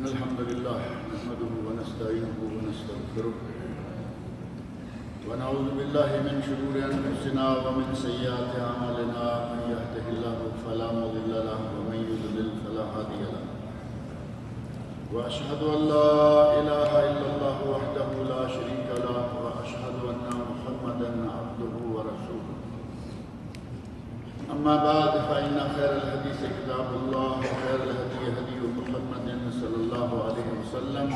إن الحمد لله نحمده ونستعينه ونستغفره ونعوذ بالله من شرور أنفسنا ومن سيئات أعمالنا من يهده الله فلا مضل له ومن يضلل فلا هادي له وأشهد أن لا إله إلا الله وحده لا شريك له وأشهد أن محمدا عبده ورسوله أما بعد فإن خير الحديث كتاب الله وخير الهدي هدي محمد صلى الله عليه وسلم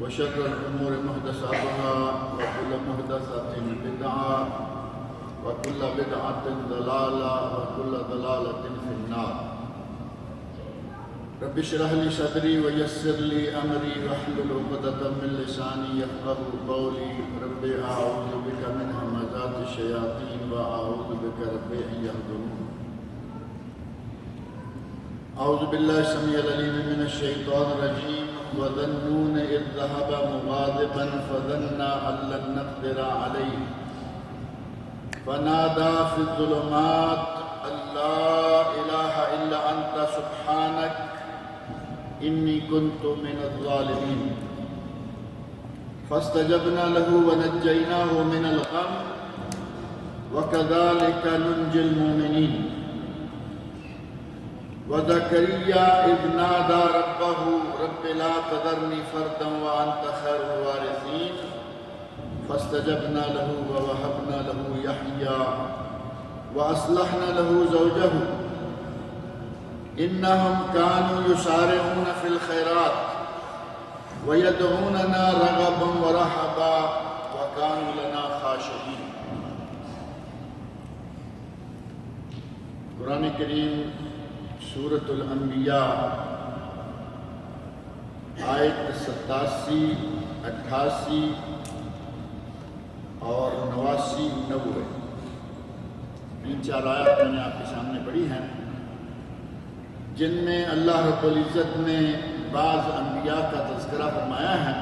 وشر الأمور محدثاتها وكل محدثة بدعة وكل بدعة ضلالة وكل ضلالة في النار رب اشرح لي صدري ويسر لي أمري واحلل عقدة من لساني يفقهوا قولي رب أعوذ بك من همزات الشياطين وأعوذ بك رب أن يحضرون أعوذ بالله السميع العليم من الشيطان الرجيم وذا النون إذ ذهب مغاضبا فظن أن لن نقدر عليه فنادى في الظلمات أن لا إله إلا أنت سبحانك إني كنت من الظالمين فاستجبنا له ونجيناه من الغم وكذلك ننجي المؤمنين وزكريا إذ نادى ربه رب لا تذرني فردا وأنت خير الوارثين فاستجبنا له ووهبنا له يحيى وأصلحنا له زوجه إنهم كانوا يسارعون في الخيرات ويدعوننا رغبا ورهبا وكانوا لنا خاشعين. قرآن کریم سورۃ الانبیاء آیت 87، 88 اور 89، 90 ان چار آیات میں نے آپ کے سامنے پڑھی ہیں، جن میں اللہ رب العزت نے بعض انبیاء کا تذکرہ فرمایا ہے،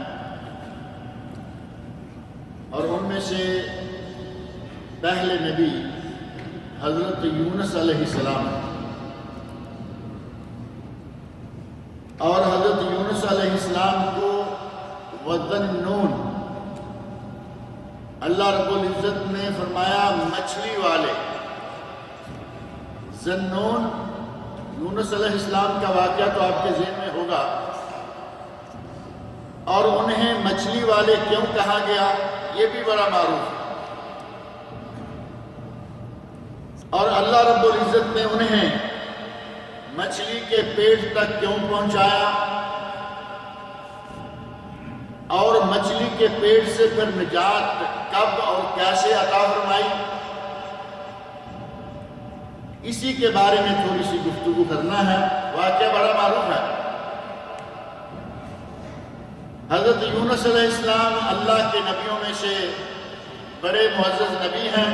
اور ان میں سے پہلے نبی حضرت یونس علیہ السلام اور حضرت یونس علیہ السلام کو وَذَنُّونَ اللہ رب العزت نے فرمایا مچھلی والے. ذنون یونس علیہ السلام کا واقعہ تو آپ کے ذہن میں ہوگا، اور انہیں مچھلی والے کیوں کہا گیا یہ بھی بڑا معروف ہے، اور اللہ رب العزت نے انہیں مچھلی کے پیٹ تک کیوں پہنچایا اور مچھلی کے پیٹ سے پھر نجات کب اور کیسے عطا فرمائی، اسی کے بارے میں تھوڑی سی گفتگو کرنا ہے. واقعہ بڑا معروف ہے. حضرت یونس علیہ السلام اللہ کے نبیوں میں سے بڑے معزز نبی ہیں.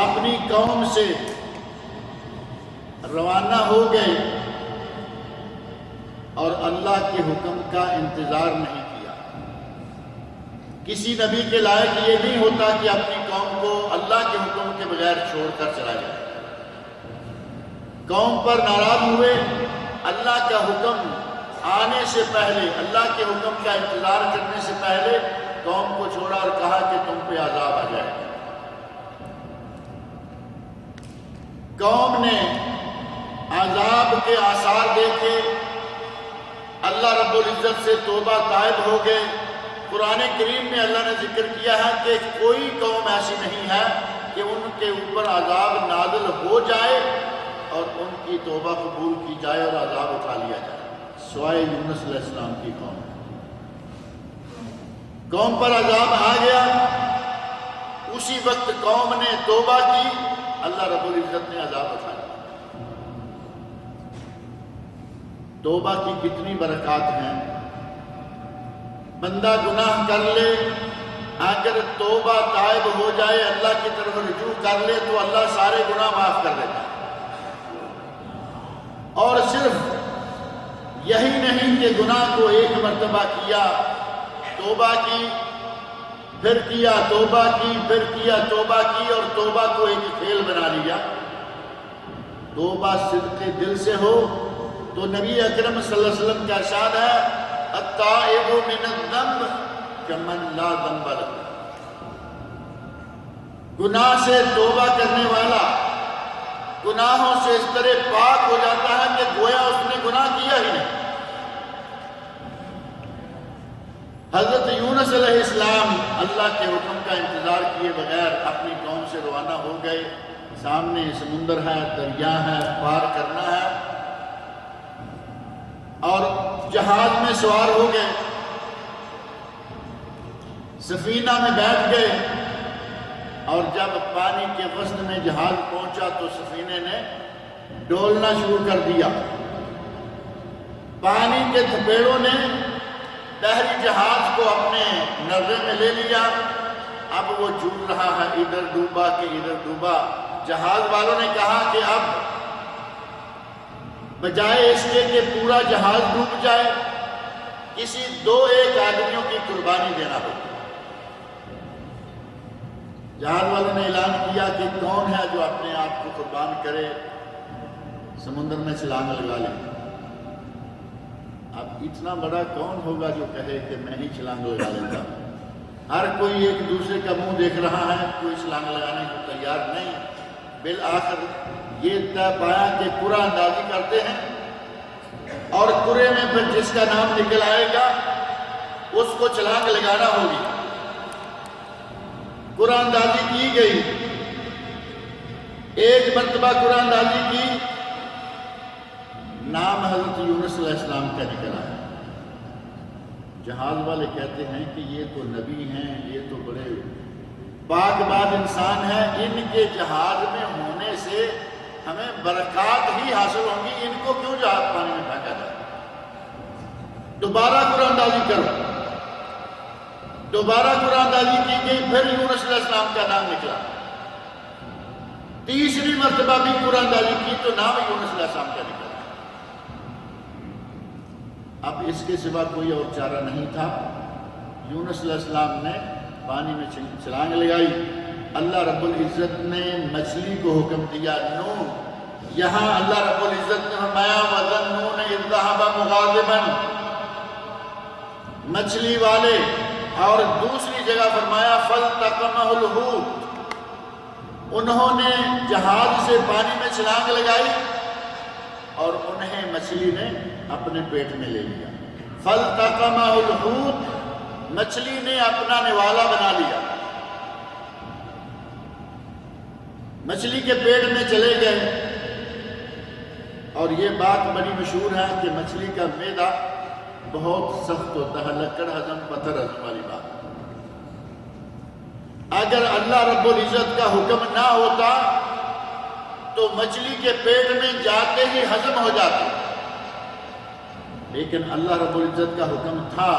اپنی قوم سے روانہ ہو گئے اور اللہ کے حکم کا انتظار نہیں کیا. کسی نبی کے لائق یہ نہیں ہوتا کہ اپنی قوم کو اللہ کے حکم کے بغیر چھوڑ کر چلا جائے. قوم پر ناراض ہوئے، اللہ کا حکم آنے سے پہلے، اللہ کے حکم کا انتظار کرنے سے پہلے قوم کو چھوڑا اور کہا کہ تم پہ عذاب آ جائے. قوم نے عذاب کے آثار دیکھے، اللہ رب العزت سے توبہ طائب ہو گئے. قرآن کریم میں اللہ نے ذکر کیا ہے کہ کوئی قوم ایسی نہیں ہے کہ ان کے اوپر عذاب نازل ہو جائے اور ان کی توبہ قبول کی جائے اور عذاب اٹھا لیا جائے، سوائے یونس علیہ السلام کی قوم. قوم پر عذاب آ گیا، اسی وقت قوم نے توبہ کی، اللہ رب العزت نے عذاب اٹھا لیا. توبہ کی کتنی برکات ہیں. بندہ گناہ کر لے، اگر توبہ طائب ہو جائے، اللہ کی طرف رجوع کر لے تو اللہ سارے گناہ معاف کر دیتا ہے. اور صرف یہی نہیں کہ گناہ کو ایک مرتبہ کیا، توبہ کی، پھر کیا، توبہ کی، پھر کیا، توبہ کی، اور توبہ کو ایک کھیل بنا لیا. توبہ صدق دل سے ہو تو نبی اکرم صلی اللہ علیہ وسلم کا ارشاد ہے التائب من الذنب کمن لا ذنب لہ، گناہ سے توبہ کرنے والا گناہوں سے اس طرح پاک ہو جاتا ہے کہ گویا اس نے گناہ کیا ہی نہیں۔ حضرت یونس علیہ السلام اللہ کے حکم کا انتظار کیے بغیر اپنی قوم سے روانہ ہو گئے، سامنے سمندر ہے، دریا ہے، پار کرنا ہے، اور جہاز میں سوار ہو گئے، سفینہ میں بیٹھ گئے، اور جب پانی کے وسط میں جہاز پہنچا تو سفینے نے ڈولنا شروع کر دیا۔ پانی کے تھپیڑوں نے بحری جہاز کو اپنے نرے میں لے لیا، اب وہ جھول رہا ہے، ادھر ڈوبا کہ ادھر ڈوبا۔ جہاز والوں نے کہا کہ اب بجائے اس کے کہ پورا جہاز ڈوب جائے، کسی دو ایک آدمیوں کی قربانی دینا ہوگا۔ جہاز والوں نے اعلان کیا کہ کون ہے جو اپنے آپ کو قربان کرے، سمندر میں چھلانگ لگا لے۔ اب اتنا بڑا کون ہوگا جو کہے کہ میں ہی چھلانگ لگا لیتا ہوں؟ ہر کوئی ایک دوسرے کا منہ دیکھ رہا ہے، کوئی چھلانگ لگانے کو تیار نہیں۔ بالآخر یہ طے پایا کہ قرعہ اندازی کرتے ہیں، اور قرعے میں پھر جس کا نام نکل آئے گا اس کو چھلانگ لگانا ہوگی۔ قرعہ اندازی کی گئی، ایک مرتبہ قرعہ اندازی کی، نام حضرت یونس علیہ السلام کا نکل آیا۔ جہاز والے کہتے ہیں کہ یہ تو نبی ہیں، یہ تو بڑے پاک باد انسان ہیں، ان کے جہاز میں ہونے سے ہمیں برکات ہی حاصل ہوں گی، ان کو کیوں جہاز پانی میں پھینکا جائے؟ دوبارہ قرعہ اندازی کرو۔ دوبارہ قرعہ اندازی کی گئی، پھر یونس علیہ السلام کا نام نکلا۔ تیسری مرتبہ بھی قرعہ اندازی کی تو نام یونس علیہ السلام کا نکلا۔ اب اس کے سوا کوئی اور چارہ نہیں تھا۔ یونس علیہ السلام نے پانی میں چھلانگ لگائی، اللہ رب العزت نے مچھلی کو حکم دیا نون، یہاں اللہ رب العزت نے فرمایا وَظَنُّونَ إِذْ ذَهَبَ مُغَاضِبًا، مچھلی والے، اور دوسری جگہ فرمایا فَالْتَقَمَهُ الْحُوتُ، انہوں نے جہاز سے پانی میں چھلانگ لگائی اور انہیں مچھلی نے اپنے پیٹ میں لے لیا۔ فَالْتَقَمَهُ الْحُوتُ، مچھلی نے اپنا نوالا بنا لیا، مچھلی کے پیٹ میں چلے گئے۔ اور یہ بات بڑی مشہور ہے کہ مچھلی کا معدہ بہت سخت ہوتا ہے، لکڑ ہضم پتھر ہضم والی بات۔ اگر اللہ رب العزت کا حکم نہ ہوتا تو مچھلی کے پیٹ میں جاتے ہی ہضم ہو جاتے، لیکن اللہ رب العزت کا حکم تھا۔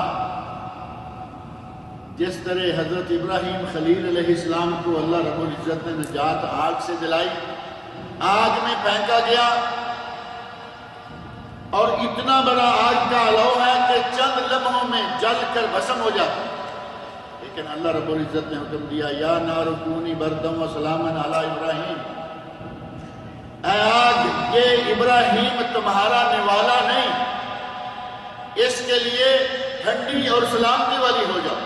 جس طرح حضرت ابراہیم خلیل علیہ السلام کو اللہ رب العزت نے نجات آگ سے دلائی، آگ میں پھینکا گیا، اور اتنا بڑا آگ کا علو ہے کہ چند لمحوں میں جل کر بھسم ہو جاتا، لیکن اللہ رب العزت نے حکم دیا یا نار کونی بردم و سلاما علی ابراہیم، اے آگ یہ ابراہیم تمہارا نوالا نہیں، اس کے لیے ٹھنڈی اور سلامتی والی ہو جاؤ۔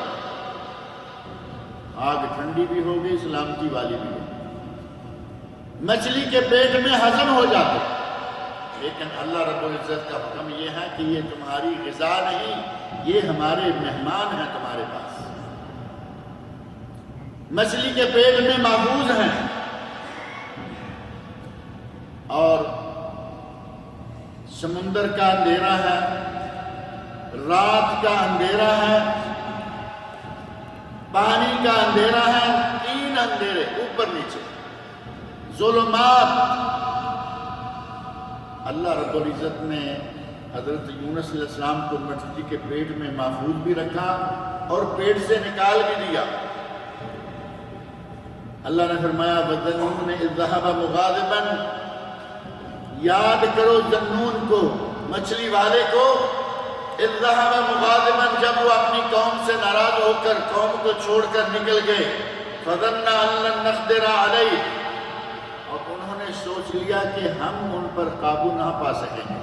آگ ٹھنڈی بھی ہو گئی، سلامتی والی بھی ہو گئی، مچھلی کے پیٹ میں ہضم ہو جاتے، لیکن اللہ رب العزت کا حکم یہ ہے کہ یہ تمہاری غذا نہیں، یہ ہمارے مہمان ہیں تمہارے پاس، مچھلی کے پیٹ میں محفوظ ہیں۔ اور سمندر کا اندھیرا ہے، رات کا اندھیرا ہے، پانی کا اندھیرا ہے، تین اندھیرے اوپر نیچے، ظلمات۔ اللہ رب العزت نے حضرت یونس علیہ السلام کو مچھلی کے پیٹ میں محفوظ بھی رکھا اور پیٹ سے نکال بھی دیا۔ اللہ نے فرمایا وَظَنُّونَ إِذْ ذَهَبَ مُغَاضِبًا، یاد کرو ذنون کو، مچھلی والے کو، اِذْ ذَهَبَ مُغَاضِبًا، جب وہ اپنی قوم سے ناراض ہو کر قوم کو چھوڑ کر نکل گئے، فَظَنَّ أَن لَّن نَّقْدِرَ عَلَيْهِ، اور انہوں نے سوچ لیا کہ ہم ان پر قابو نہ پا سکیں گے،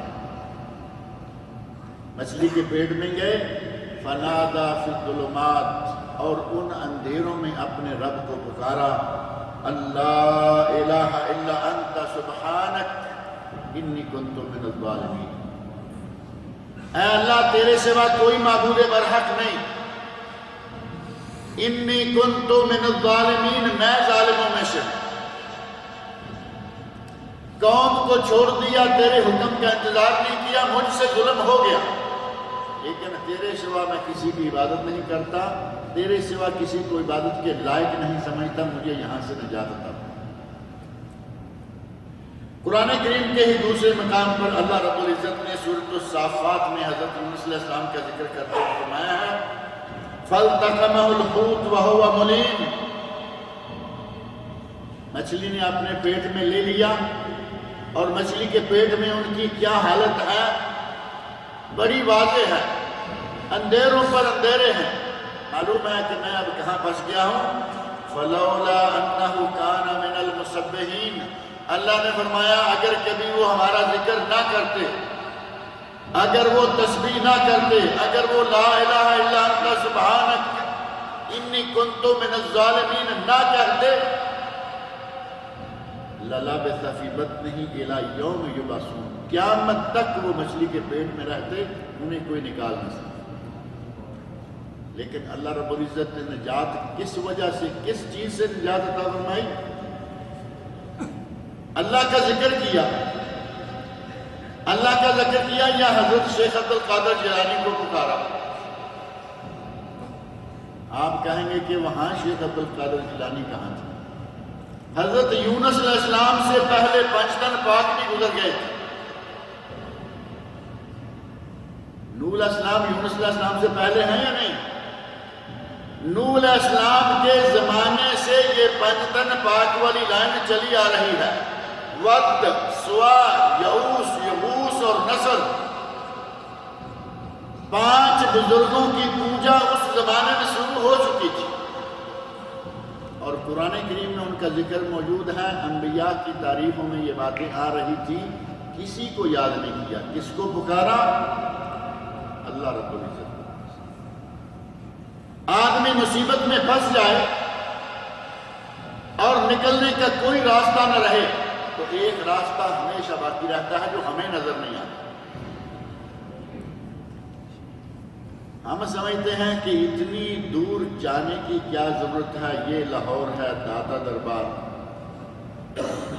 مچھلی کے پیٹ میں گئے، فنادا فی الظلمات، اور ان اندھیروں میں اپنے رب کو پکارا، اللہ الہ الا انت سبحانک انی کنت من الظالمین، اے اللہ تیرے سوا کوئی معبود برحق نہیں، انی کنت من الظالمین، میں ظالموں میں سے، قوم کو چھوڑ دیا، تیرے حکم کا انتظار نہیں کیا، مجھ سے ظلم ہو گیا، لیکن تیرے سوا میں کسی کی عبادت نہیں کرتا، تیرے سوا کسی کو عبادت کے لائق نہیں سمجھتا، مجھے یہاں سے نجات عطا۔ قرآن کریم کے ہی دوسرے مقام پر اللہ رب العزت نے سورۃ الصافات میں حضرت یونس علیہ السلام کا ذکر کرتے ہوئے فرمایا ہے، فَالْتَقَمَهُ الْحُوتُ وَهُوَ مُلِيمٌ، مچھلی نے اپنے پیٹ میں لے لیا، اور مچھلی کے پیٹ میں ان کی کیا حالت ہے بڑی واضح ہے، اندھیروں پر اندھیرے ہیں، معلوم ہے کہ میں اب کہاں پھنس گیا ہوں، فَلَوْلَا أَنَّهُ كَانَ مِنَ الْمُسَبِّحِينَ، اللہ نے فرمایا اگر کبھی وہ ہمارا ذکر نہ کرتے، اگر وہ تسبیح نہ کرتے، اگر وہ لا الہ الا انت سبحانک انی کنت من الظالمین نہ کہتے، لَلَبِثَ فِي بَطْنِهِ إِلَى يَوْمِ يُبْعَثُونَ، قیامت تک وہ مچھلی کے پیٹ میں رہتے، انہیں کوئی نکال نہیں سکتا۔ لیکن اللہ رب العزت نے نجات کس وجہ سے، کس چیز سے نجات عطا فرمائی؟ اللہ کا ذکر کیا، اللہ کا ذکر کیا، یا حضرت شیخ عبد القادر جیلانی کو پکارا۔ آپ کہیں گے کہ وہاں شیخ عبد القادر جیلانی کہاں تھے؟ حضرت یونس علیہ السلام سے پہلے پنجتن پاک بھی گزر گئے تھے۔ نوح علیہ السلام یونس علیہ السلام سے پہلے ہیں یا نہیں؟ نوح علیہ السلام کے زمانے سے یہ پنجتن پاک والی لائن چلی آ رہی ہے، ود، سوا، یعوس، یغوس اور نصر، 5 بزرگوں کی پوجا اس زمانے میں شروع ہو چکی تھی، اور قرآن کریم میں ان کا ذکر موجود ہے، انبیاء کی تاریخوں میں یہ باتیں آ رہی تھی، کسی کو یاد نہیں کیا، کس کو پکارا؟ اللہ رب العزت۔ آدمی مصیبت میں پھنس جائے اور نکلنے کا کوئی راستہ نہ رہے تو ایک راستہ ہمیشہ باقی رہتا ہے جو ہمیں نظر نہیں آتا۔ ہم سمجھتے ہیں کہ اتنی دور جانے کی کیا ضرورت ہے، یہ لاہور ہے، داتا دربار،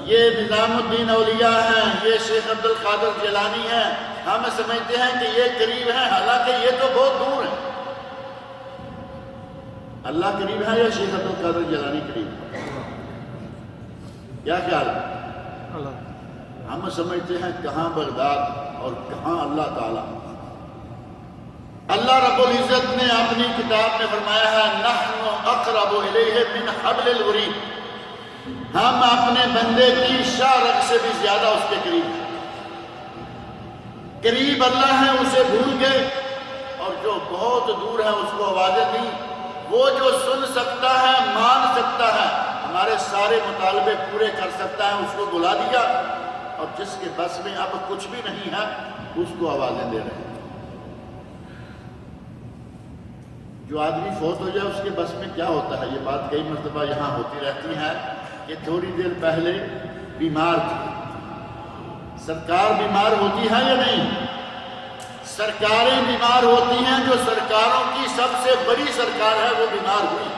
یہ نظام الدین اولیاء ہیں، یہ شیخ عبد القادر جیلانی ہیں، ہم سمجھتے ہیں کہ یہ قریب ہیں، حالانکہ یہ تو بہت دور ہیں۔ اللہ قریب ہے یا شیخ عبد القادر جیلانی قریب ہے؟ کیا خیال ہے؟ ہم سمجھتے ہیں کہاں بغداد اور کہاں اللہ تعالیٰ۔ اللہ رب العزت نے اپنی کتاب میں فرمایا ہے، نحن اقرب الیہ من حبل الورید، ہم اپنے بندے کی شاہ رگ سے بھی زیادہ اس کے قریب ہیں۔ قریب اللہ ہے، اسے بھول گئے، اور جو بہت دور ہے اس کو آوازیں دی۔ وہ جو سن سکتا ہے، مان سکتا ہے، ہمارے سارے مطالبے پورے کر سکتا ہے، اس کو بلا دیا، اور جس کے بس میں اب کچھ بھی نہیں ہے اس کو آوازیں دے رہے ہیں۔ جو آدمی فوت ہو جائے اس کے بس میں کیا ہوتا ہے؟ یہ بات کئی مرتبہ یہاں ہوتی رہتی ہے کہ تھوڑی دیر پہلے بیمار تھی، سرکار بیمار ہوتی ہے یا نہیں؟ سرکاریں بیمار ہوتی ہیں، جو سرکاروں کی سب سے بڑی سرکار ہے وہ بیمار ہوئی،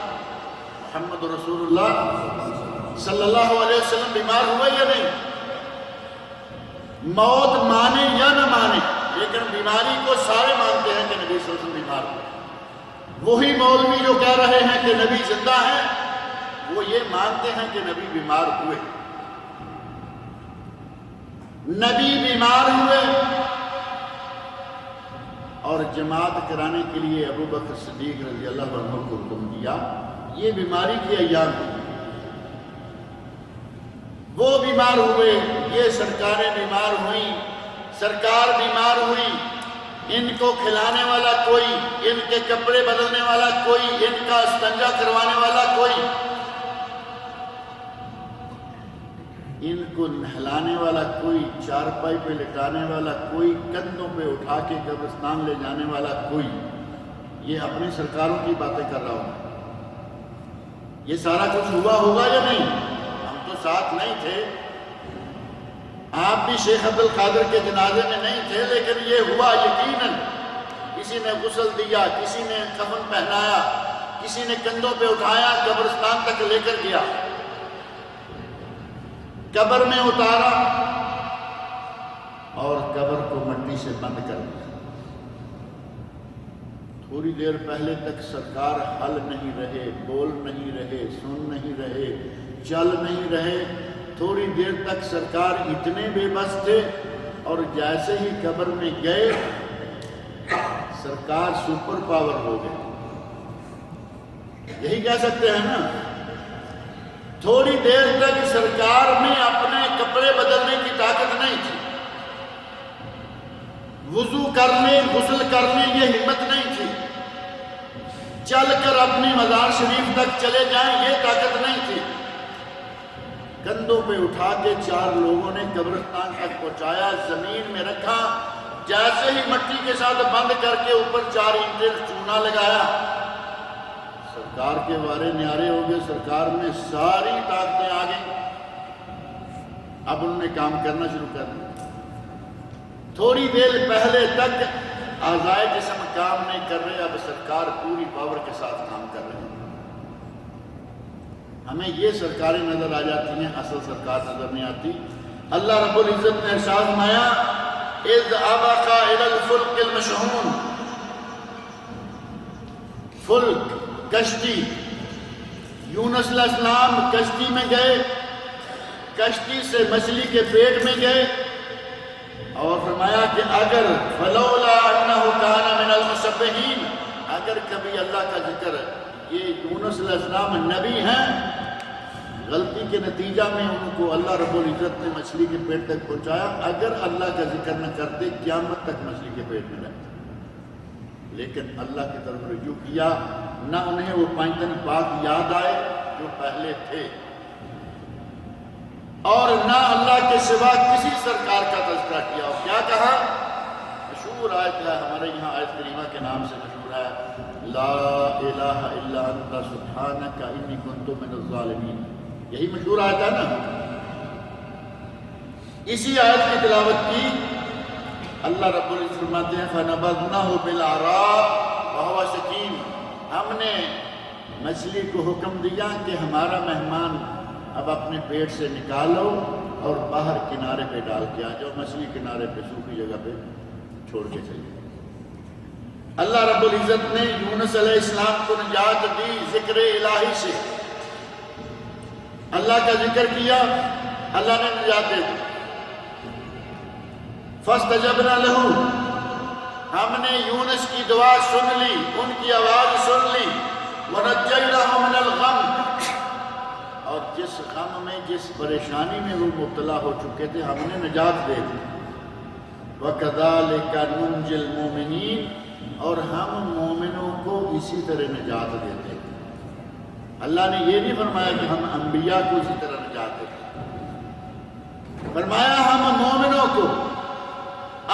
محمد رسول اللہ صلی اللہ علیہ وسلم بیمار ہوئے یا نہیں؟ موت مانے یا نہ مانے، لیکن بیماری کو سارے مانتے ہیں کہ نبی صلی اللہ علیہ وسلم بیمار ہوئے۔ وہی مولوی جو کہہ رہے ہیں کہ نبی زندہ ہیں، وہ یہ مانتے ہیں کہ نبی بیمار ہوئے۔ نبی بیمار ہوئے اور جماعت کرانے کے لیے ابو بکر صدیق رضی اللہ عنہ کو حکم دیا، یہ بیماری کے ایام ہیں، وہ بیمار ہوئے، یہ سرکاریں بیمار ہوئیں، سرکار بیمار ہوئی، ان کو کھلانے والا کوئی، ان کے کپڑے بدلنے والا کوئی، ان کا استنجا کروانے والا کوئی۔ ان کو نہلانے والا کوئی، چارپائی پہ لٹانے والا کوئی، کندھوں پہ اٹھا کے قبرستان لے جانے والا کوئی، یہ اپنی سرکاروں کی باتیں کر رہا ہوں۔ یہ سارا کچھ ہوا ہوگا یا نہیں؟ ہم تو ساتھ نہیں تھے، آپ بھی شیخ عبد القادر کے جنازے میں نہیں تھے، لیکن یہ ہوا یقیناً۔ کسی نے غسل دیا، کسی نے کفن پہنایا، کسی نے کندھوں پہ اٹھایا، قبرستان تک لے کر گیا، قبر میں اتارا اور قبر کو مٹی سے بند کر دیا۔ تھوڑی دیر پہلے تک سرکار ہل نہیں رہے، بول نہیں رہے، سن نہیں رہے، چل نہیں رہے۔ تھوڑی دیر تک سرکار اتنے بے بس تھے، اور جیسے ہی قبر میں گئے سرکار سپر پاور ہو گئے۔ یہی کہہ سکتے ہیں نا، تھوڑی دیر تک سرکار میں اپنے کپڑے بدلنے کی طاقت نہیں تھی، وضو کرنے، غسل کرنے یہ ہمت نہیں تھی، چل کر اپنی مزار شریف تک چلے جائیں یہ طاقت نہیں تھی۔ کندھوں پہ اٹھا کے 4 لوگوں نے قبرستان تک پہنچایا، زمین میں رکھا، جیسے ہی مٹی کے ساتھ بند کر کے اوپر 4 اینٹیں چونا لگایا، سرکار کے وارے نیارے ہو گئے، سرکار میں ساری طاقتیں آ گئیں۔ اب انہوں نے کام کرنا شروع کر دیا۔ تھوڑی دیر پہلے تک اعضائے جسم کام نہیں کر رہے، اب سرکار پوری پاور کے ساتھ کام کر رہے ہیں۔ ہمیں یہ سرکاریں نظر آ جاتی ہیں، اصل سرکار نظر نہیں آتی۔ اللہ رب العزت نے ارشاد فرمایا اذ ابق الى الفلک المشحون، فلک کشتی، یونس علیہ السلام کشتی میں گئے، کشتی سے مچھلی کے پیٹ میں گئے، اور فرمایا کہ اگر فلولا انہ کان من المسبحین، اگر کبھی اللہ کا ذکر، یہ یونس علیہ السلام نبی ہیں، غلطی کے نتیجہ میں ان کو اللہ رب العزت نے مچھلی کے پیٹ تک پہنچایا، اگر اللہ کا ذکر نہ کرتے قیامت تک مچھلی کے پیٹ میں رہتے، لیکن اللہ کی طرف رجوع کیا، نہ انہیں وہ 5 دن پاک یاد آئے جو پہلے تھے، اور نہ اللہ کے سوا کسی سرکار کا تذکرہ کیا۔ اور کیا کہا؟ مشہور آیت ہے، ہمارے یہاں آیت کریمہ کے نام سے مشہور ہے، لا الہ الا انت سبحانک انی کنت من الظالمین، یہی مشہور آیت ہے نا۔ اسی آیت کی تلاوت کی، اللہ رب العزت فرماتے ہیں فَنَبَذْنَاهُ بِالْعَرَاءِ وَهُوَ سَقِيمٌ، ہم نے مچھلی کو حکم دیا کہ ہمارا مہمان اب اپنے پیٹ سے نکالو اور باہر کنارے پہ ڈال کے آ جاؤ، مچھلی کنارے پہ سوکھی جگہ پہ چھوڑ کے چلیے۔ اللہ رب العزت نے یونس علیہ السلام کو نجات دی ذکر الہی سے، اللہ کا ذکر کیا، اللہ نے نجات دے دی۔ فَاسْتَجَبْنَا لَهُ، ہم نے یونس کی دعا سن لی، ان کی آواز سن لی، وَنَجَّيْنَاهُ مِنَ الْغَمِّ، اور جس غم میں، جس پریشانی میں وہ مبتلا ہو چکے تھے ہم نے نجات دے دی۔ وَكَذَلِكَ نُنْجِي الْمُؤْمِنِينَ، اور ہم مومنوں کو اسی طرح نجات دیتے ہیں۔ اللہ نے یہ نہیں فرمایا کہ ہم انبیاء کو اسی طرح نجات دیتے ہیں، فرمایا ہم مومنوں کو،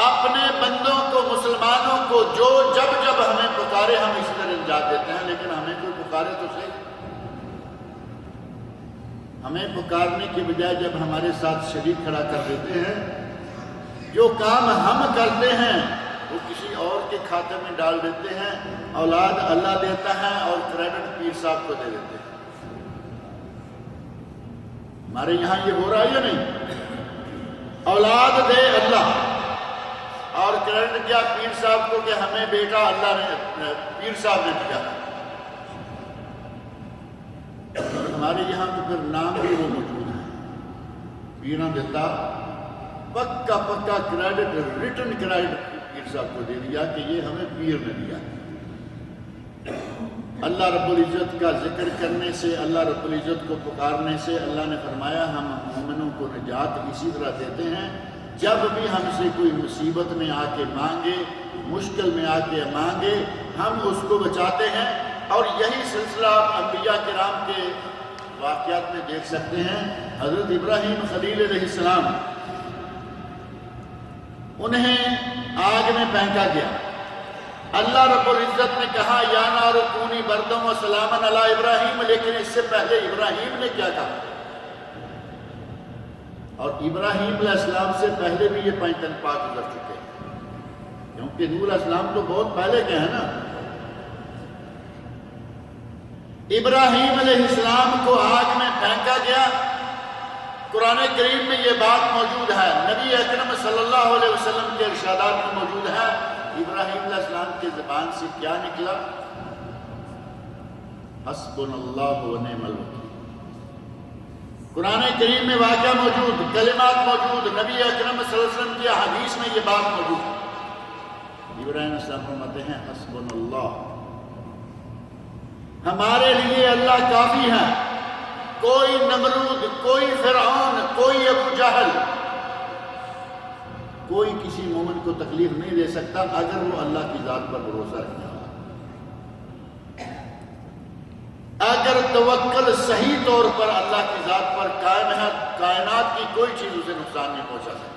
اپنے بندوں کو، مسلمانوں کو جو جب جب ہمیں پکارے ہم اسی طرح نجات دیتے ہیں۔ لیکن ہمیں کوئی پکارے تو صحیح، ہمیں پکارنے کے بجائے جب ہمارے ساتھ شریک کھڑا کر دیتے ہیں، جو کام ہم کرتے ہیں وہ کسی اور کے کھاتے میں ڈال دیتے ہیں، اولاد اللہ دیتا ہے اور کریڈٹ پیر صاحب کو دے دیتے ہیں۔ ہمارے یہاں یہ ہو رہا ہے یا نہیں؟ اولاد دے اللہ اور کریڈٹ کیا پیر صاحب کو کہ ہمیں بیٹا اللہ نے، پیر صاحب نے دیا۔ ہمارے یہاں تو پھر نام بھی وہ موجود ہے، پیروں دیتا پکا پکا کریڈٹ، ریٹن کریڈٹ پیر صاحب کو دے دیا کہ یہ ہمیں پیر نے دیا۔ اللہ رب العزت کا ذکر کرنے سے، اللہ رب العزت کو پکارنے سے اللہ نے فرمایا ہم مومنوں کو نجات اسی طرح دیتے ہیں، جب بھی ہم سے کوئی مصیبت میں آ کے مانگے، مشکل میں آ کے مانگے، ہم اس کو بچاتے ہیں۔ اور یہی سلسلہ انبیاء کرام کے واقعات میں دیکھ سکتے ہیں۔ حضرت ابراہیم خلیل علیہ السلام، انہیں آگ میں پھینکا گیا، اللہ رب العزت نے کہا یا نار کونی بردم و سلامن علی ابراہیم، لیکن اس سے پہلے ابراہیم نے کیا کہا؟ اور ابراہیم علیہ السلام سے پہلے بھی یہ 5 دن پاک گزر چکے ہیں، کیونکہ نوح علیہ السلام تو بہت پہلے کے ہیں نا۔ ابراہیم علیہ السلام کو آگ میں پھینکا گیا۔ قرآن کریم میں یہ بات موجود ہے، نبی اکرم صلی اللہ علیہ وسلم کے ارشادات میں موجود ہے۔ ابراہیم علیہ السلام کے زبان سے کیا نکلا؟ حسبنا اللہ و نعم الوکیل۔ قرآن کریم میں واقعہ موجود، کلمات موجود، نبی اکرم صلی اللہ علیہ وسلم کی حدیث میں یہ بات موجود۔ ابراہیم علیہ السلام فرماتے ہیں حسبنا اللہ، ہمارے لیے اللہ کافی ہے، کوئی نمرود، کوئی فرعون، کوئی ابو جہل، کوئی کسی مومن کو تکلیف نہیں دے سکتا اگر وہ اللہ کی ذات پر بھروسہ رکھنے والا۔ اگر توکل صحیح طور پر اللہ کی ذات پر قائم ہے، کائنات کی کوئی چیز اسے نقصان نہیں پہنچا سکتی۔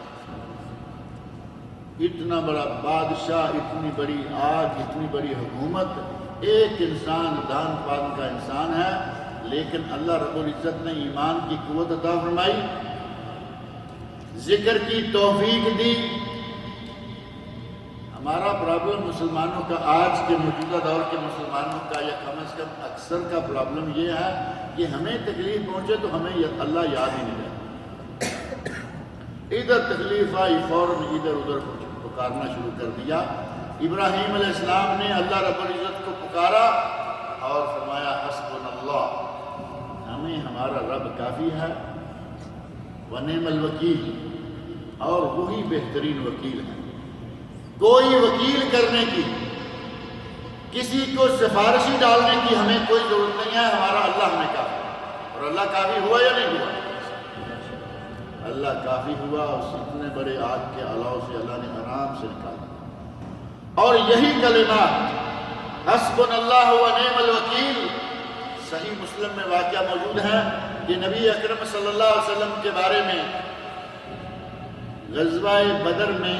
اتنا بڑا بادشاہ، اتنی بڑی آگ، اتنی بڑی حکومت، ایک انسان دان پان کا انسان ہے، لیکن اللہ رب العزت نے ایمان کی قوت عطا فرمائی، ذکر کی توفیق دی۔ ہمارا پرابلم مسلمانوں کا، آج کے موجودہ دور کے مسلمانوں کا، یا کم از کم اکثر کا پرابلم یہ ہے کہ ہمیں تکلیف پہنچے تو ہمیں اللہ یاد ہی نہیں رہتا۔ ادھر تکلیف آئی فوراً ادھر ادھر پکارنا شروع کر دیا۔ ابراہیم علیہ السلام نے اللہ رب العزت کو پکارا اور فرمایا حسبنا اللہ، ہمیں ہمارا رب کافی ہے، ونعم الوکیل، اور وہی بہترین وکیل ہے۔ کوئی وکیل کرنے کی، کسی کو سفارشی ڈالنے کی ہمیں کوئی ضرورت نہیں ہے، ہمارا اللہ ہمیں کافی ہے۔ اور اللہ کافی ہوا یا نہیں ہوا؟ اللہ کافی ہوا، اس اتنے بڑے آگ کے علاوہ سے اللہ نے آرام سے نکالا۔ اور یہی کلمات حسبنا اللہ و نعم الوکیل صحیح مسلم میں واقعہ موجود ہے کہ نبی اکرم صلی اللہ علیہ وسلم کے بارے میں غزوہ بدر میں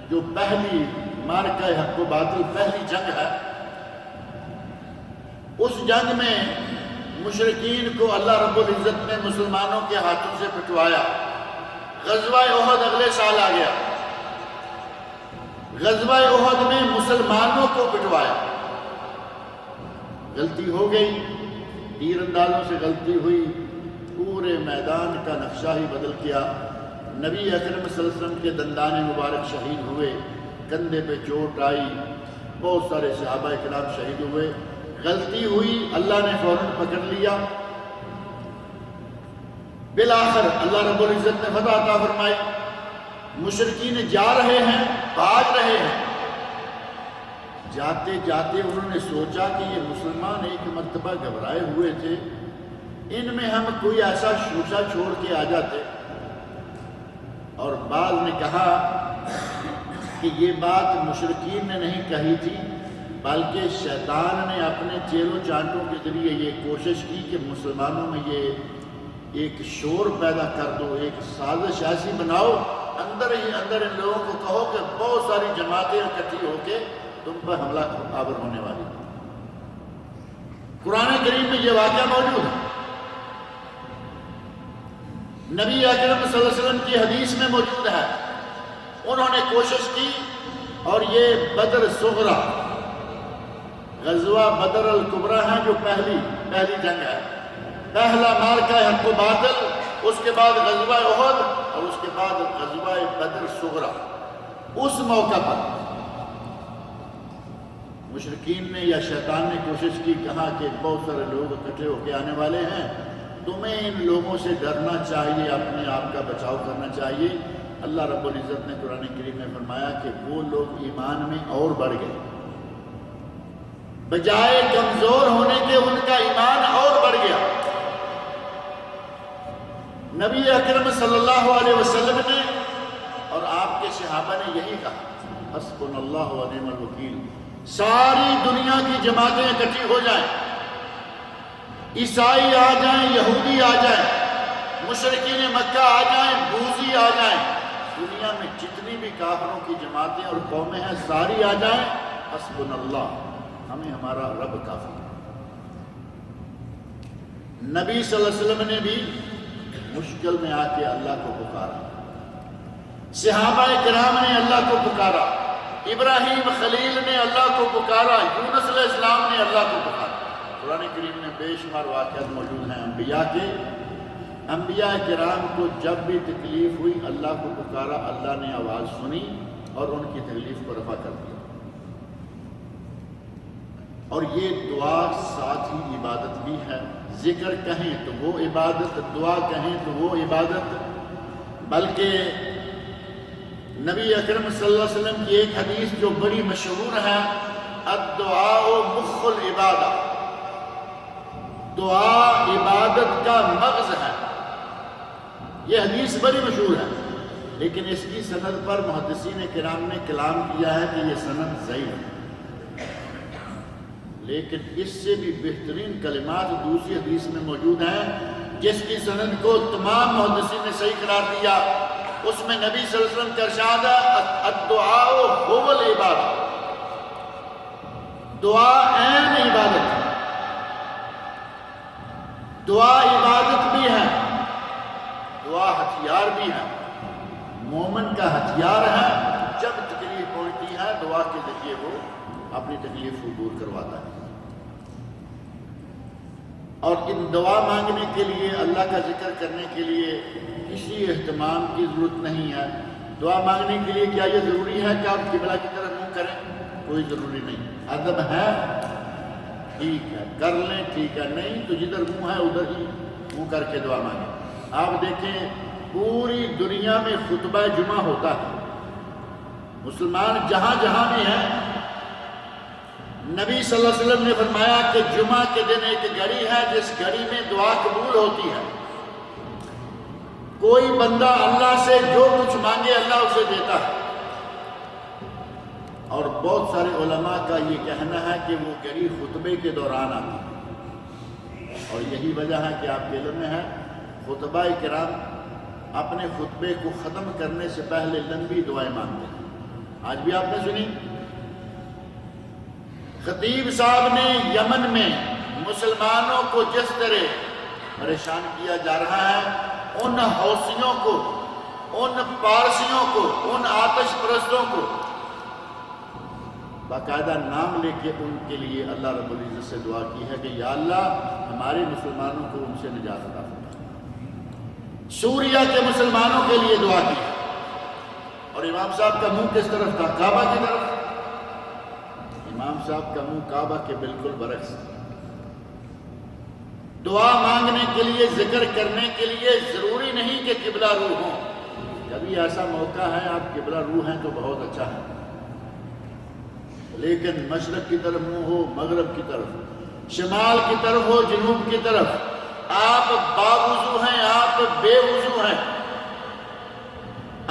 جو پہلی معرکہ حق و باطل، پہلی جنگ ہے، اس جنگ میں مشرکین کو اللہ رب العزت نے مسلمانوں کے ہاتھوں سے پٹوایا۔ غزوہ احد اگلے سال آ گیا، غزوہ احد میں مسلمانوں کو پٹوایا۔ غلطی ہو گئی، تیر اندازوں سے غلطی ہوئی، پورے میدان کا نقشہ ہی بدل کیا۔ نبی اکرم صلی اللہ علیہ وسلم کے دندان مبارک شہید ہوئے، کندھے پہ چوٹ آئی، بہت سارے صحابہ کرام شہید ہوئے۔ غلطی ہوئی، اللہ نے فوراً پکڑ لیا۔ بالآخر اللہ رب العزت نے فتح عطا فرمائی۔ مشرکین جا رہے ہیں، بھاگ رہے ہیں، جاتے جاتے انہوں نے سوچا کہ یہ مسلمان ایک مرتبہ گھبرائے ہوئے تھے، ان میں ہم کوئی ایسا شوشہ چھوڑ کے آ جاتے۔ اور بعض نے کہا کہ یہ بات مشرکین نے نہیں کہی تھی، بلکہ شیطان نے اپنے چیلوں چانٹوں کے ذریعے یہ کوشش کی کہ مسلمانوں میں یہ ایک شور پیدا کر دو، ایک سازش ایسی بناؤ، اندر ہی اندر ان لوگوں کو کہو کہ بہت ساری جماعتیں اکٹھی ہو کے تم پر حملہ آور ہونے والی۔ قرآن کریم میں یہ واقعہ موجود ہے، نبی اکرم صلی اللہ علیہ وسلم کی حدیث میں موجود ہے۔ انہوں نے کوشش کی، اور یہ بدر صغرا، غزوہ بدر الکبریٰ ہے جو پہلی جنگ ہے، پہلا معرکہ حق و باطل، اس کے بعد غزوہ احد، اور اس کے بعد غزوہ بدر صغرا۔ اس موقع پر مشرکین نے یا شیطان نے کوشش کی، کہا کہ بہت سارے لوگ اکٹھے ہو کے آنے والے ہیں، تمہیں ان لوگوں سے ڈرنا چاہیے، اپنے آپ کا بچاؤ کرنا چاہیے۔ اللہ رب العزت نے قرآن کریم میں فرمایا کہ وہ لوگ ایمان میں اور بڑھ گئے، بجائے کمزور ہونے کے ان کا ایمان اور بڑھ گیا۔ نبی اکرم صلی اللہ علیہ وسلم نے اور آپ کے صحابہ نے یہی کہا حسبنا اللہ و نعم الوکیل، ساری دنیا کی جماعتیں اکٹھی ہو جائیں، عیسائی آ جائیں، یہودی آ جائیں، مشرکین مکہ آ جائیں، بوذی آ جائیں، دنیا میں جتنی بھی کافروں کی جماعتیں اور قومیں ہیں ساری آ جائیں، حسبنا اللہ، ہمیں ہمارا رب کافی ہے۔ نبی صلی اللہ علیہ وسلم نے بھی مشکل میں آ کے اللہ کو پکارا، صحابہ کرام نے اللہ کو پکارا، ابراہیم خلیل نے اللہ کو پکارا، یونس علیہ السلام نے اللہ کو پکارا۔ قرآن کریم میں بے شمار واقعات موجود ہیں انبیاء کے۔ انبیاء کرام کو جب بھی تکلیف ہوئی اللہ کو پکارا، اللہ نے آواز سنی اور ان کی تکلیف کو رفع کر دیا۔ اور یہ دعا ساتھ ہی عبادت بھی ہے، ذکر کہیں تو وہ عبادت، دعا کہیں تو وہ عبادت۔ بلکہ نبی اکرم صلی اللہ علیہ وسلم کی ایک حدیث جو بڑی مشہور ہے، الدعاء مخ العبادہ، دعا عبادت کا مغز ہے۔ یہ حدیث بڑی مشہور ہے، لیکن اس کی سند پر محدثین کرام نے کلام کیا ہے کہ یہ سند ضعیف ہے۔ لیکن اس سے بھی بہترین کلمات دوسری حدیث میں موجود ہیں جس کی سند کو تمام محدثین نے صحیح قرار دیا۔ اس میں نبی صلی اللہ علیہ وسلم کا ارشاد ہے، الدعاء هو العبادہ، دعا عین عبادت ہے۔ دعا عبادت بھی ہے، دعا ہتھیار بھی ہے، مومن کا ہتھیار ہے۔ جب تکلیف پہنچتی ہے دعا کے ذریعے وہ اپنی تکلیف کو دور کرواتا ہے۔ اور ان دعا مانگنے کے لیے، اللہ کا ذکر کرنے کے لیے کسی اہتمام کی ضرورت نہیں ہے۔ دعا مانگنے کے لیے کیا یہ ضروری ہے کہ آپ قبلہ کی طرف منہ کریں؟ کوئی ضروری نہیں۔ ادب ہے ٹھیک ہے، کر لیں ٹھیک ہے، نہیں تو جدھر منہ ہے ادھر ہی منہ کر کے دعا مانگیں۔ آپ دیکھیں پوری دنیا میں خطبہ جمعہ ہوتا ہے، مسلمان جہاں جہاں بھی ہیں، نبی صلی اللہ علیہ وسلم نے فرمایا کہ جمعہ کے دن ایک گھڑی ہے جس گھڑی میں دعا قبول ہوتی ہے۔ کوئی بندہ اللہ سے جو کچھ مانگے اللہ اسے دیتا ہے۔ اور بہت سارے علماء کا یہ کہنا ہے کہ وہ گھڑی خطبے کے دوران آتی ہے، اور یہی وجہ ہے کہ آپ کے علم میں ہے خطبہ کرام اپنے خطبے کو ختم کرنے سے پہلے لمبی دعائیں مانگتے ہیں۔ آج بھی آپ نے سنی، خطیب صاحب نے یمن میں مسلمانوں کو جس طرح پریشان کیا جا رہا ہے، ان حوثیوں کو، ان پارسیوں کو، ان آتش پرستوں کو باقاعدہ نام لے کے ان کے لیے اللہ رب العزت سے دعا کی ہے کہ یا اللہ ہمارے مسلمانوں کو ان سے نجات عطا فرما۔ سوریا کے مسلمانوں کے لیے دعا کی ہے، اور امام صاحب کا منہ کس طرف تھا؟ کعبہ کی طرف۔ امام صاحب کا منہ کعبہ کے بالکل برعکس۔ دعا مانگنے کے لیے، ذکر کرنے کے لیے ضروری نہیں کہ قبلہ رو ہوں۔ کبھی ایسا موقع ہے آپ قبلہ رو ہیں تو بہت اچھا ہے، لیکن مشرق کی طرف منہ ہو، مغرب کی طرف، شمال کی طرف ہو، جنوب کی طرف، آپ باوضو ہیں، آپ بے وضو ہیں،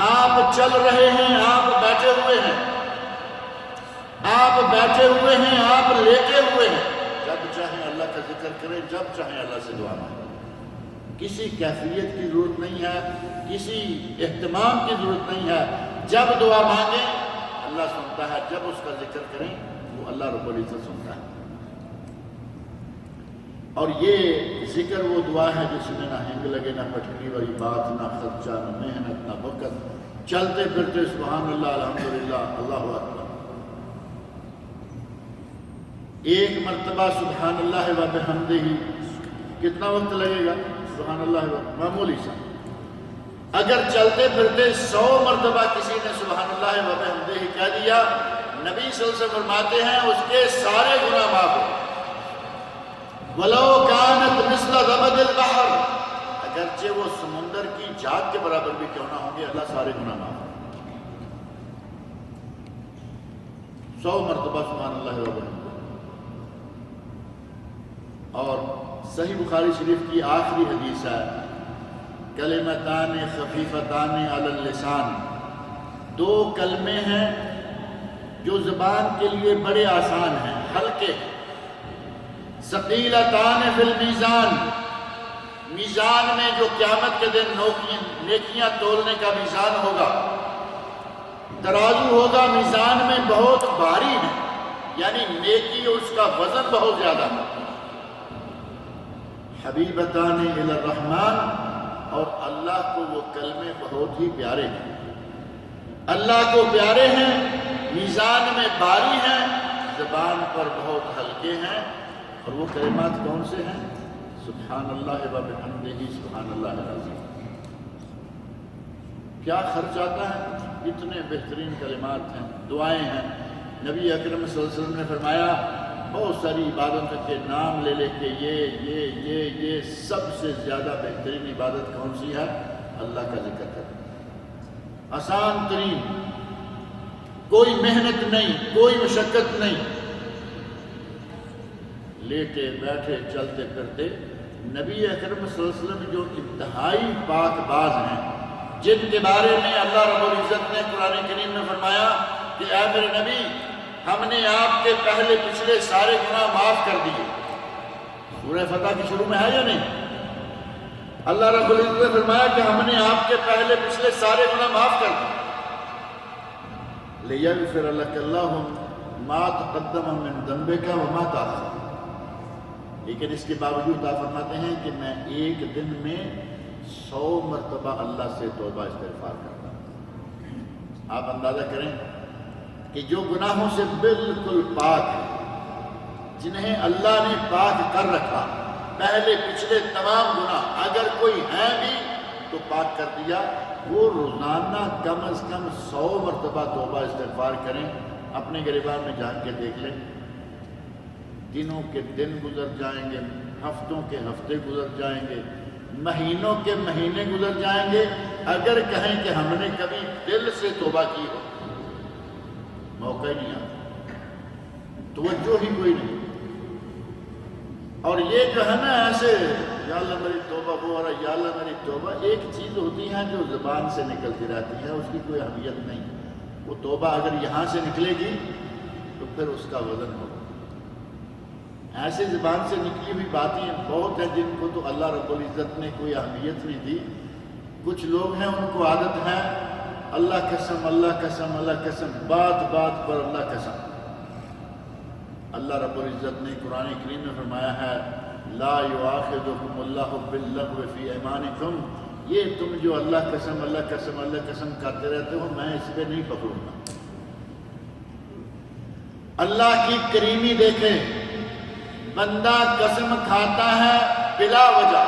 آپ چل رہے ہیں، آپ بیٹھے ہوئے ہیں، آپ بیٹھے ہوئے ہیں، آپ لیٹے ہوئے ہیں، جب چاہیں اللہ کا ذکر کریں، جب چاہیں اللہ سے دعا مانگیں۔ کسی کیفیت کی ضرورت نہیں ہے، کسی اہتمام کی ضرورت نہیں ہے۔ جب دعا مانگیں اللہ سنتا ہے، جب اس کا ذکر کریں وہ اللہ رب العزت سنتا ہے۔ اور یہ ذکر وہ دعا ہے جس میں نہ ہنگ لگے، نہ پٹکی والی بات، نہ خرچہ، نہ محنت، نہ وقت، چلتے پھرتے سبحان اللہ، الحمدللہ، اللہ اکبر۔ ایک مرتبہ سبحان اللہ و بحمدہ کتنا وقت لگے گا؟ سبحان اللہ و معمولی سا۔ اگر چلتے پھرتے 100 مرتبہ کسی نے سبحان اللہ و بحمدہ کہہ دیا، نبی صلی اللہ علیہ وسلم فرماتے ہیں اس کے سارے گناہ معاف ہو۔ وَلَوْ كَانَتْ مِثْلَ زَبَدِ الْبَحْرِ، اگرچہ وہ سمندر کی جھاگ کے برابر بھی کیوں نہ ہوں گے، اللہ سارے گناہ معاف ہو۔ 100 مرتبہ سبحان اللہ و بحمدہ۔ اور صحیح بخاری شریف کی آخری حدیث ہے، کلمتان خفیفتان علی اللسان، 2 کلمے ہیں جو زبان کے لیے بڑے آسان ہیں، ہلکے، ثقیلتان فی المیزان، میزان میں جو قیامت کے دن نیکیاں تولنے کا میزان ہوگا، ترازو ہوگا، میزان میں بہت بھاری ہے، یعنی نیکی اس کا وزن بہت زیادہ ہے۔ حبیبتان الی الرحمن، اور اللہ کو وہ کلمے بہت ہی پیارے ہیں، اللہ کو پیارے ہیں، میزان میں بھاری ہیں، زبان پر بہت ہلکے ہیں۔ اور وہ کلمات کون سے ہیں؟ سبحان اللہ و بحمدہ سبحان اللہ العظیم۔ کیا خرچ آتا ہے؟ اتنے بہترین کلمات ہیں، دعائیں ہیں۔ نبی اکرم صلی اللہ علیہ وسلم نے فرمایا بہت ساری عبادتوں کے نام لے لے کے یہ سب سے زیادہ بہترین عبادت کون سی ہے؟ اللہ کا ذکر کرنا، آسان ترین، کوئی محنت نہیں، کوئی مشقت نہیں، لیٹے بیٹھے چلتے پھرتے۔ نبی اکرم صلی اللہ علیہ وسلم جو انتہائی پاک باز ہیں، جن کے بارے میں اللہ رب العزت نے قرآن کریم میں فرمایا کہ اے میرے نبی، ہم نے آپ کے پہلے پچھلے سارے گناہ معاف کر دیے۔ سورہ فتح کی شروع میں ہے یا نہیں؟ اللہ رب العزت نے فرمایا کہ ہم نے آپ کے پہلے پچھلے سارے گناہ معاف کر دیے۔ لِيَغْفِرَ لَكَ اللَّهُ مَا تَقَدَّمَ مِن ذَنبِكَ وَمَا تَأَخَّرَ، لیکن اس کے باوجود آپ فرماتے ہیں کہ میں ایک دن میں 100 مرتبہ اللہ سے توبہ استغفار کرتا ہوں۔ آپ اندازہ کریں کہ جو گناہوں سے بالکل پاک ہیں، جنہیں اللہ نے پاک کر رکھا، پہلے پچھلے تمام گناہ اگر کوئی ہیں بھی تو پاک کر دیا، وہ روزانہ کم از کم 100 مرتبہ توبہ استغفار کریں۔ اپنے گریبان میں جان کے دیکھ لیں، دنوں کے دن گزر جائیں گے، ہفتوں کے ہفتے گزر جائیں گے، مہینوں کے مہینے گزر جائیں گے، اگر کہیں کہ ہم نے کبھی دل سے توبہ کی ہو، موقع ہی نہیں آتا، توجہ ہی کوئی نہیں۔ اور یہ جو ہے نا ایسے یا اللہ میری توبہ، وہ اور یا اللہ میری توبہ، ایک چیز ہوتی ہے جو زبان سے نکلتی رہتی ہے، اس کی کوئی اہمیت نہیں۔ وہ توبہ اگر یہاں سے نکلے گی تو پھر اس کا وزن ہوگا۔ ایسے زبان سے نکلی ہوئی باتیں بہت ہیں جن کو تو اللہ رب العزت نے کوئی اہمیت نہیں دی۔ کچھ لوگ ہیں ان کو عادت ہے اللہ قسم اللہ قسم اللہ قسم، بات بات پر اللہ قسم۔ اللہ رب العزت نے قرآن کریم میں فرمایا ہے لا یؤاخذکم اللہ باللغو فی ایمانکم، یہ تم جو اللہ قسم اللہ قسم اللہ قسم کرتے رہتے ہو، میں اس پہ نہیں پکڑوں گا۔ اللہ کی کریمی دیکھیں، بندہ قسم کھاتا ہے بلا وجہ،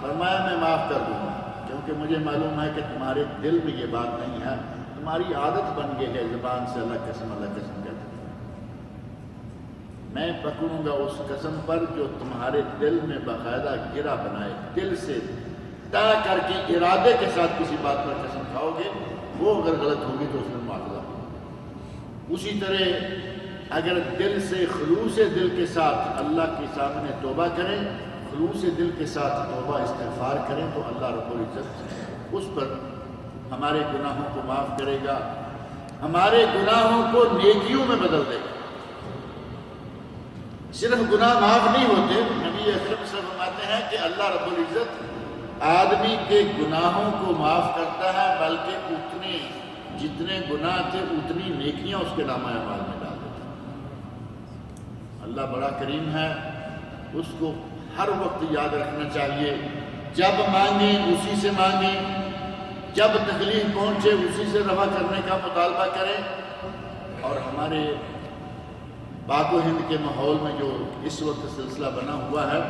فرمایا میں معاف کر دوں گا، کیونکہ مجھے معلوم ہے کہ تمہارے دل میں یہ بات نہیں ہے، تمہاری عادت بن گئی ہے زبان سے اللہ قسم کہتے ہیں۔ میں پکڑوں گا اس قسم پر جو تمہارے دل میں باقاعدہ گرا بنائے، دل سے طے کر کے ارادے کے ساتھ کسی بات پر قسم کھاؤ گے، وہ اگر غلط ہوگی تو اس میں مواخذہ ہوگا۔ اسی طرح اگر دل سے خلوص دل کے ساتھ اللہ کے سامنے توبہ کریں، خلوص دل کے ساتھ توبہ استغفار کریں تو اللہ رب العزت اس پر ہمارے گناہوں کو معاف کرے گا، ہمارے گناہوں کو نیکیوں میں بدل دے گا۔ صرف گناہ معاف نہیں ہوتے، نبی اکرم صلی اللہ علیہ وسلم فرماتے ہیں کہ اللہ رب العزت آدمی کے گناہوں کو معاف کرتا ہے، بلکہ اتنے جتنے گناہ تھے اتنی نیکیاں اس کے نامہ اعمال میں ڈال دیتا ہے۔ اللہ بڑا کریم ہے، اس کو ہر وقت یاد رکھنا چاہیے، جب مانگیں اسی سے مانگیں، جب تکلیف پہنچے اسی سے رفع کرنے کا مطالبہ کریں۔ اور ہمارے پاک و ہند کے ماحول میں جو اس وقت سلسلہ بنا ہوا ہے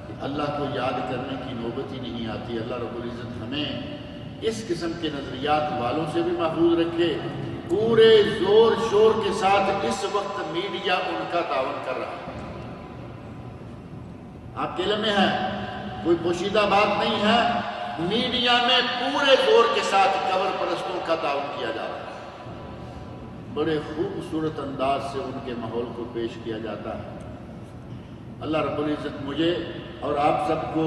کہ اللہ کو یاد کرنے کی نوبت ہی نہیں آتی، اللہ رب العزت ہمیں اس قسم کے نظریات والوں سے بھی محفوظ رکھے۔ پورے زور شور کے ساتھ اس وقت میڈیا ان کا تعاون کر رہا ہے، آپ کے علم میں ہے، کوئی پوشیدہ بات نہیں ہے، میڈیا میں پورے زور کے ساتھ قبر پرستوں کا تعاون کیا جا رہا ہے، بڑے خوبصورت انداز سے ان کے ماحول کو پیش کیا جاتا ہے۔ اللہ رب العزت مجھے اور آپ سب کو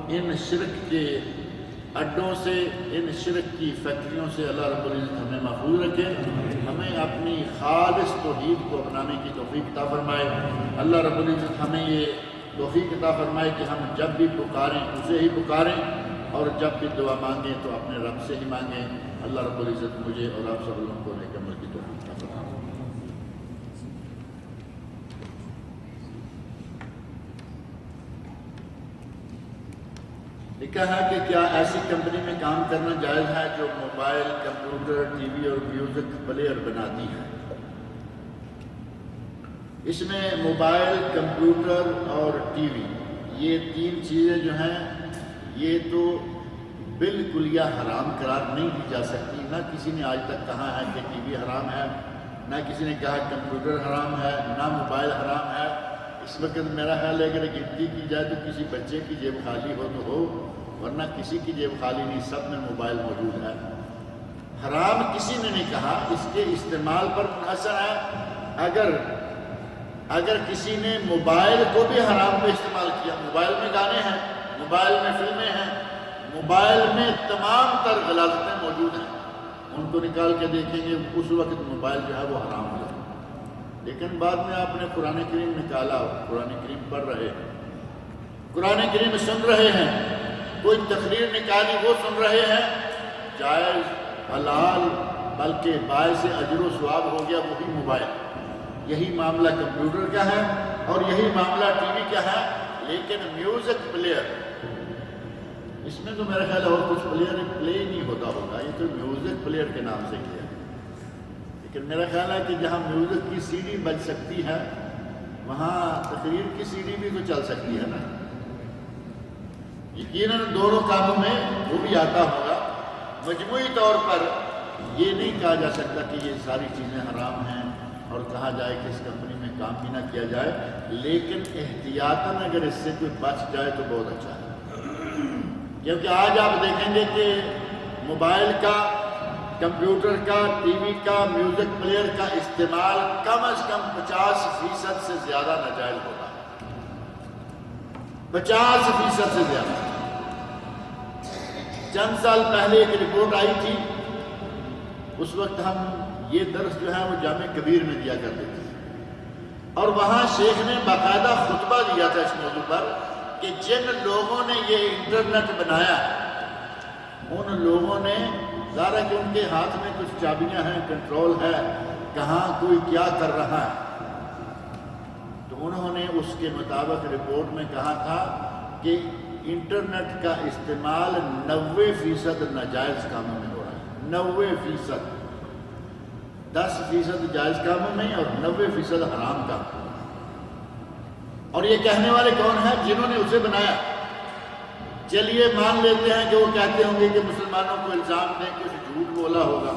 ان شرک کے اڈوں سے، ان شرک کی فیکٹریوں سے اللہ رب العزت ہمیں محفوظ رکھے، ہمیں اپنی خالص توحید کو اپنانے کی توفیق عطا فرمائے۔ اللہ رب العزت ہمیں یہ توفیق عطا فرمائے کہ ہم جب بھی پکاریں اسے ہی پکاریں، اور جب بھی دعا مانگیں تو اپنے رب سے ہی مانگیں۔ اللہ رب العزت مجھے اور آپ سب لوگوں کو نیک عمل کی توفیق عطا فرمائے۔ لکھا ہے کہ کیا ایسی کمپنی میں کام کرنا جائز ہے جو موبائل، کمپیوٹر، ٹی وی اور میوزک پلیئر بناتی ہے؟ اس میں موبائل، کمپیوٹر اور ٹی وی، یہ تین چیزیں جو ہیں یہ تو بالکل یا حرام قرار نہیں دی جا سکتی۔ نہ کسی نے آج تک کہا ہے کہ ٹی وی حرام ہے، نہ کسی نے کہا کمپیوٹر حرام ہے، نہ موبائل حرام ہے۔ اس وقت میرا خیال ہے اگر گنتی کی جائے تو کسی بچے کی جیب خالی ہو تو ہو، ورنہ کسی کی جیب خالی نہیں، سب میں موبائل موجود ہے۔ حرام کسی نے نہیں کہا، اس کے استعمال پر منحصر ہے۔ اگر کسی نے موبائل کو بھی حرام پہ استعمال کیا، موبائل میں گانے ہیں، موبائل میں فلمیں ہیں، موبائل میں تمام تر غلاظتیں موجود ہیں، ان کو نکال کے دیکھیں گے اس وقت موبائل جو ہے وہ حرام ہو جائے۔ لیکن بعد میں آپ نے قرآن کریم نکالا، قرآن کریم پڑھ رہے ہیں، قرآن کریم سن رہے ہیں، کوئی تقریر نکالی وہ سن رہے ہیں، جائز، حلال، بلکہ باعث اجر و ثواب ہو گیا وہی موبائل۔ یہی معاملہ کمپیوٹر کا ہے اور یہی معاملہ ٹی وی کا ہے۔ لیکن میوزک پلیئر، اس میں تو میرا خیال ہے اور کچھ پلے ہی نہیں ہوتا ہوگا، یہ تو میوزک پلیئر کے نام سے کیا ہے۔ لیکن میرا خیال ہے کہ جہاں میوزک کی سی ڈی بج سکتی ہے وہاں تقریر کی سی ڈی بھی تو چل سکتی ہے نا۔ یقیناً دونوں کاموں میں وہ بھی آتا ہوگا۔ مجموعی طور پر یہ نہیں کہا جا سکتا کہ یہ ساری چیزیں حرام ہیں اور کہا جائے کہ اس کمپنی میں کام بھی نہ کیا جائے، لیکن احتیاطاً اگر اس سے کوئی بچ جائے تو بہت اچھا ہے۔ کیونکہ آج آپ دیکھیں گے کہ موبائل کا، کمپیوٹر کا، ٹی وی کا، میوزک پلیئر کا استعمال کم از کم 50% سے زیادہ ناجائز ہوگا، 50% سے زیادہ۔ چند سال پہلے ایک رپورٹ آئی تھی، اس وقت ہم یہ درس جو ہے وہ جامع کبیر میں دیا کرتے تھے، اور وہاں شیخ نے باقاعدہ خطبہ دیا تھا اس موضوع پر کہ جن لوگوں نے یہ انٹرنیٹ بنایا ان لوگوں نے، ظاہر ہے کہ ان کے ہاتھ میں کچھ چابیاں ہیں، کنٹرول ہے، کہاں کوئی کیا کر رہا ہے، تو انہوں نے اس کے مطابق رپورٹ میں کہا تھا کہ انٹرنیٹ کا استعمال 90% ناجائز کاموں میں ہو رہا ہے، 90%، 10% جائز کاموں میں اور 90% حرام کاموں میں۔ اور یہ کہنے والے کون ہیں؟ جنہوں نے اسے بنایا۔ چلیے مان لیتے ہیں کہ وہ کہتے ہوں گے کہ مسلمانوں کو الزام دیں کہ اسے جھوٹ بولا ہوگا،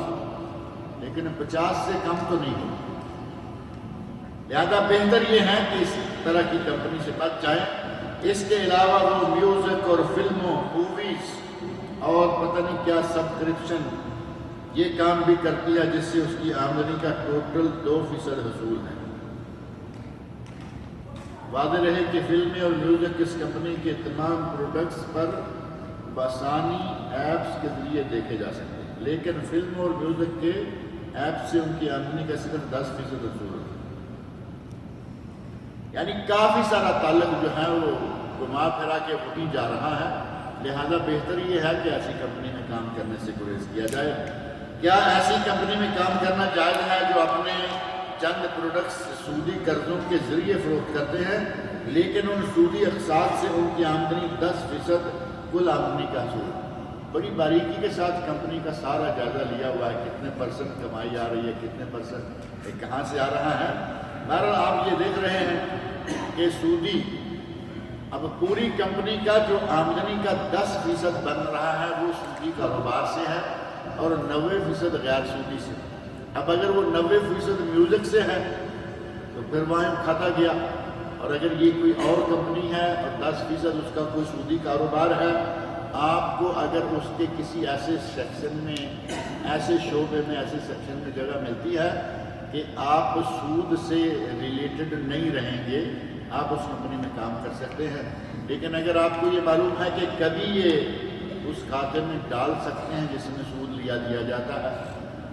لیکن 50 سے کم تو نہیں ہوگا۔ لہذا بہتر یہ ہے کہ اس طرح کی کمپنی سے بچ جائیں۔ اس کے علاوہ وہ میوزک اور فلموں، موویز اور پتہ نہیں کیا سبسکرپشن یہ کام بھی کرتی ہے جس سے اس کی آمدنی کا ٹوٹل 2% حصول ہے۔ واضح رہے کہ فلمیں اور میوزک اس کمپنی کے تمام پروڈکٹس پر بآسانی ایپس کے ذریعے دیکھے جا سکتے ہیں، لیکن فلم اور میوزک کے ایپ سے ان کی آمدنی کا صرف 10% حصول ہے۔ یعنی کافی سارا تعلق جو ہے وہ گھما پھرا کے وہیں جا رہا ہے۔ لہذا بہتر یہ ہے کہ ایسی کمپنی میں کام کرنے سے گریز کیا جائے۔ کیا ایسی کمپنی میں کام کرنا جائز ہے جو اپنے چند پروڈکٹس سودی قرضوں کے ذریعے فروخت کرتے ہیں، لیکن ان سودی اقساط سے ان کی آمدنی 10% کل آمدنی کا حصول ہے؟ بڑی باریکی کے ساتھ کمپنی کا سارا جائزہ لیا ہوا ہے، کتنے % کمائی آ رہی ہے، کتنے % کہاں سے آ رہا ہے۔ بہرحال آپ یہ دیکھ رہے ہیں کہ سودی اب پوری کمپنی کا جو آمدنی کا 10% بن رہا ہے وہ سودی کاروبار سے ہے اور 90% غیر سودی سے۔ اب اگر وہ 90% میوزک سے ہے تو پھر وہاں کھاتا گیا، اور اگر یہ کوئی اور کمپنی ہے اور 10% اس کا کوئی سودی کاروبار ہے، آپ کو اگر اس کے کسی ایسے سیکشن میں، ایسے شعبے میں، ایسے سیکشن میں جگہ ملتی ہے کہ آپ سود سے ریلیٹڈ نہیں رہیں گے، آپ اس کمپنی میں کام کر سکتے ہیں۔ لیکن اگر آپ کو یہ معلوم ہے کہ کبھی یہ اس اس کھاتے میں ڈال سکتے ہیں جس میں سود دیا جاتا ہے،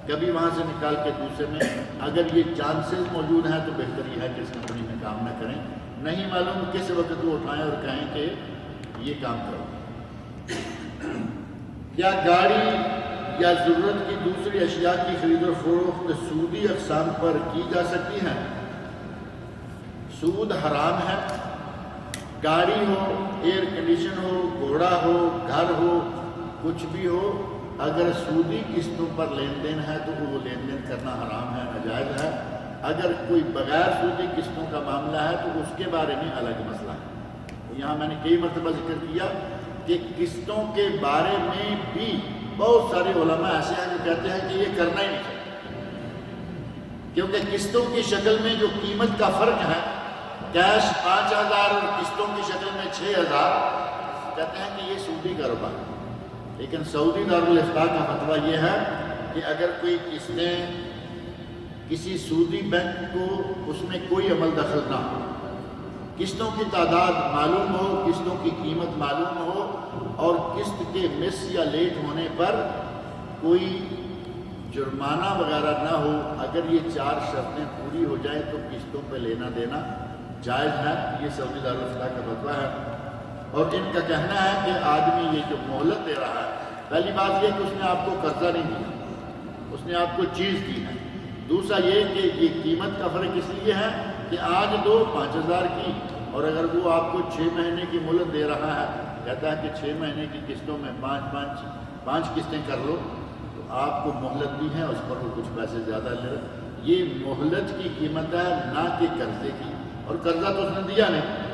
کبھی وہاں سے نکال کے دوسرے میں، اگر یہ چانسز موجود ہیں تو بہتر یہ ہے کہ اس کمپنی میں کام نہ کریں، نہیں معلوم کس وقت وہ اٹھائیں اور کہیں کہ یہ کام کرو۔ کیا گاڑی یا ضرورت کی دوسری اشیاء کی خرید و فروخت سودی اقسام پر کی جا سکتی ہے؟ سود حرام ہے، گاڑی ہو، ایئر کنڈیشن ہو، گھوڑا ہو، گھر ہو، کچھ بھی ہو، اگر سودی قسطوں پر لین دین ہے تو وہ لین دین کرنا حرام ہے، ناجائز ہے۔ اگر کوئی بغیر سودی قسطوں کا معاملہ ہے تو اس کے بارے میں الگ مسئلہ ہے۔ یہاں میں نے کئی مرتبہ ذکر کیا کہ قسطوں کے بارے میں بھی بہت سارے علماء ایسے ہیں جو کہتے ہیں کہ یہ کرنا ہی نہیں چاہیے، کیونکہ قسطوں کی شکل میں جو قیمت کا فرق ہے، کیش 5,000 اور قسطوں کی شکل میں 6,000، کہتے ہیں کہ یہ سودی کاروبار ہے۔ لیکن سعودی دارالفتاء کا فتویٰ یہ ہے کہ اگر کوئی قسطیں کسی سودی بینک کو اس میں کوئی عمل دخل نہ ہو، قسطوں کی تعداد معلوم ہو، قسطوں کی قیمت معلوم ہو، اور قسط کے مس یا لیٹ ہونے پر کوئی جرمانہ وغیرہ نہ ہو، اگر یہ 4 شرطیں پوری ہو جائیں تو قسطوں پہ لینا دینا جائز ہے۔ یہ سعودی دارالفتاء کا فتویٰ ہے، اور ان کا کہنا ہے کہ آدمی یہ جو مہلت دے رہا ہے، پہلی بات یہ کہ اس نے آپ کو قرضہ نہیں دیا، اس نے آپ کو چیز دی ہے۔ دوسرا یہ کہ یہ قیمت کا فرق اس لیے ہے کہ آج دو 5,000 کی، اور اگر وہ آپ کو 6 مہینے کی مہلت دے رہا ہے، کہتا ہے کہ 6 مہینے کی قسطوں میں 5 قسطیں کر لو، تو آپ کو مہلت دی ہے، اس پر وہ کچھ پیسے زیادہ لے رہا۔ یہ مہلت کی قیمت ہے، نہ کہ قرضے کی، اور قرضہ تو اس نے دیا نہیں۔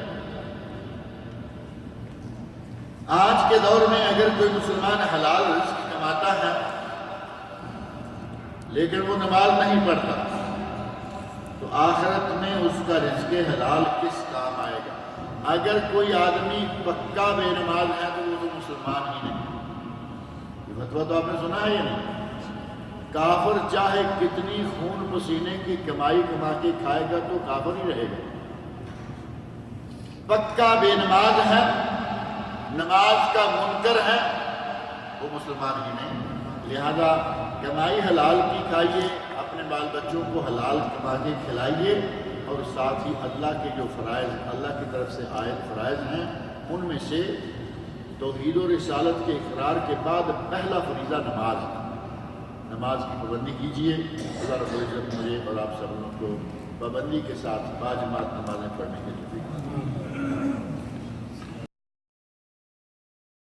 آج کے دور میں اگر کوئی مسلمان حلال رزق کماتا ہے لیکن وہ نماز نہیں پڑھتا، تو آخرت میں اس کا رزق حلال کس کام آئے گا؟ اگر کوئی آدمی پکا بے نماز ہے تو وہ تو مسلمان ہی نہیں۔ یہ فتویٰ تو آپ نے سنا ہے یا نہیں؟ کافر چاہے کتنی خون پسینے کی کمائی کما کے کھائے گا تو کافر ہی رہے گا۔ پکا بے نماز ہے، نماز کا منکر ہے، وہ مسلمان ہی نہیں۔ لہذا کمائی حلال کی کھائیے، اپنے بال بچوں کو حلال کما کے کھلائیے، اور ساتھ ہی اللہ کے جو فرائض اللہ کی طرف سے عائد فرائض ہیں ان میں سے توحید و رسالت کے اقرار کے بعد پہلا فریضہ نماز ہے۔ نماز کی پابندی کیجیے۔ اللہ رب العزت مجھے اور آپ سب لوگوں کو پابندی کے ساتھ باجماعت نمازیں پڑھنے کے لیے